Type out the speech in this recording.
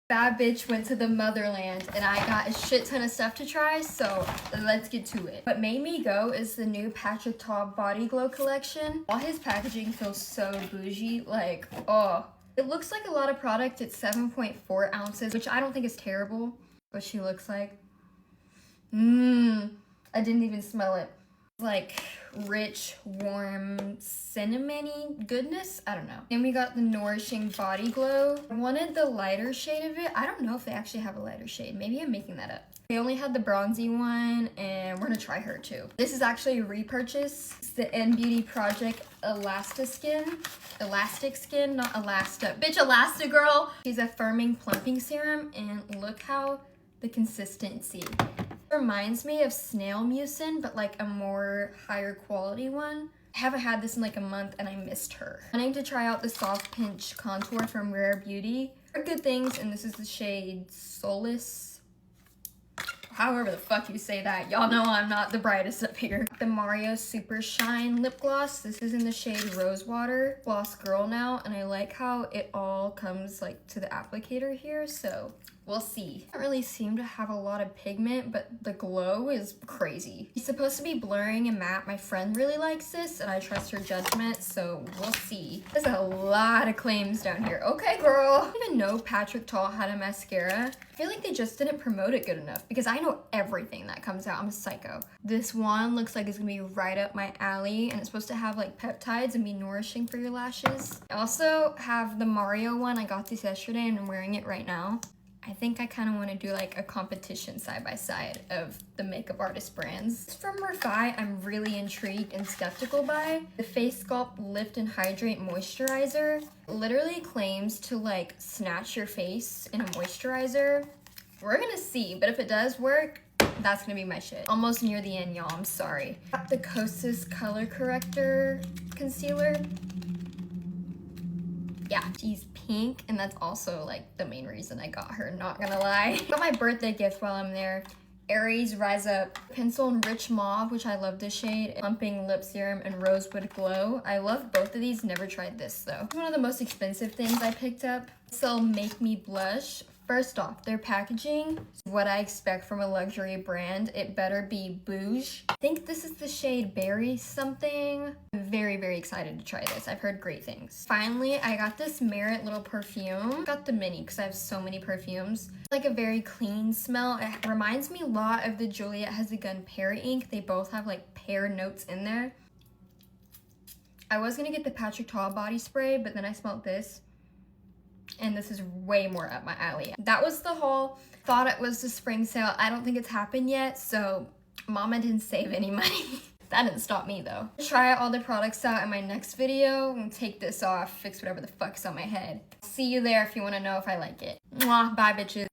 Bad bitch went to the motherland and I got a shit ton of stuff to try, so let's get to it. What made me go is the new Patrick Ta Body Glow collection. All his packaging feels so bougie, like, oh. It looks like a lot of product. It's 7.4 ounces, which I don't think is terrible. What she looks like. I didn't even smell it. Like rich, warm, cinnamon-y goodness. I don't know. Then we got the Nourishing Body Glow. I wanted the lighter shade of it. I don't know if they actually have a lighter shade. Maybe I'm making that up. They only had the bronzy one, and we're gonna try her too. This is actually a repurchase. It's the N Beauty Project Elastic Skin, not Elasta. Bitch, Elastigirl. She's a firming plumping serum, and look how the consistency. Reminds me of snail mucin, but like a more higher quality one. I haven't had this in like a month and I missed her. I need to try out the Soft Pinch Contour from Rare Beauty. Good things, and this is the shade Solace. However the fuck you say that. Y'all know I'm not the brightest up here. The Mario Super Shine Lip Gloss. This is in the shade Rosewater. Gloss Girl now, and I like how it all comes like to the applicator here, so we'll see. I don't really seem to have a lot of pigment, but the glow is crazy. It's supposed to be blurring and matte. My friend really likes this, and I trust her judgment, so we'll see. There's a lot of claims down here. Okay, girl. I didn't even know Patrick Ta had a mascara. I feel like they just didn't promote it good enough because I know everything that comes out. I'm a psycho. This one looks like it's gonna be right up my alley, and it's supposed to have like peptides and be nourishing for your lashes. I also have the Mario one. I got this yesterday and I'm wearing it right now. I think I kind of want to do like a competition side by side of the makeup artist brands. From Refi, I'm really intrigued and skeptical by. The Face Sculpt Lift and Hydrate Moisturizer literally claims to like snatch your face in a moisturizer. We're gonna see, but if it does work, that's gonna be my shit. Almost near the end, y'all, I'm sorry. Got the Kosas Color Corrector Concealer. Yeah, she's pink, and that's also like the main reason I got her, not gonna lie. Got my birthday gift while I'm there. Aries Rise Up Pencil in Rich Mauve, which I love this shade. Plumping Lip Serum and Rosewood Glow. I love both of these, never tried this though. One of the most expensive things I picked up. So Make Me Blush. First off, their packaging is what I expect from a luxury brand. It better be bouge. I think this is the shade Berry something. I'm very, very excited to try this. I've heard great things. Finally, I got this Merit little perfume. Got the mini because I have so many perfumes. It's like a very clean smell. It reminds me a lot of the Juliette Has a Gun Pear ink. They both have like pear notes in there. I was gonna get the Patrick Ta body spray, but then I smelled this. And this is way more up my alley. That was the haul. Thought it was the spring sale. I don't think it's happened yet, so mama didn't save any money. That didn't stop me though. Try all the products out in my next video and take this off, fix whatever the fuck's on my head. See you there if you want to know if I like it. Mwah, bye bitches.